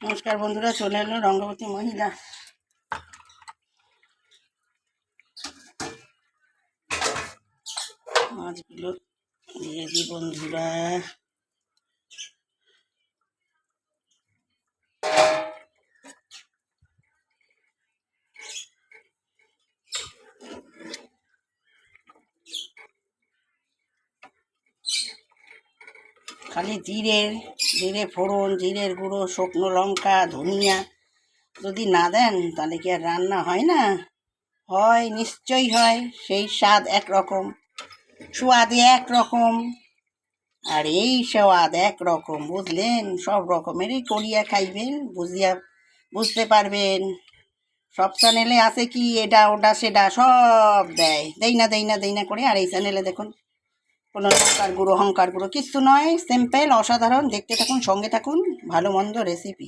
নমস্কার বন্ধুরা, চলে এলো রঙ্গবতী মহিলা। মাছগুলো দিয়ে দিই বন্ধুরা। খালি জিরে ফোড়ন, জিরের গুঁড়ো, শুকনো লঙ্কা, ধনিয়া যদি না দেন তাহলে কি আর রান্না হয় না? হয়, নিশ্চয়ই হয়। সেই স্বাদ একরকম, স্বাদ একরকম, আর এই স্বাদ একরকম, বুঝলেন? সব রকমেরই করিয়া খাইবেন, বুঝতে পারবেন। সব চ্যানেলে আছে কি এটা ওটা সেটা সব দেই না করে। আর এই চ্যানেলে দেখুন কোনো লঙ্কার গুঁড়ো, হংকার গুঁড়ো কিচ্ছু নয়, সিম্পল, অসাধারণ। দেখতে থাকুন, সঙ্গে থাকুন, ভালো মন্দ রেসিপি।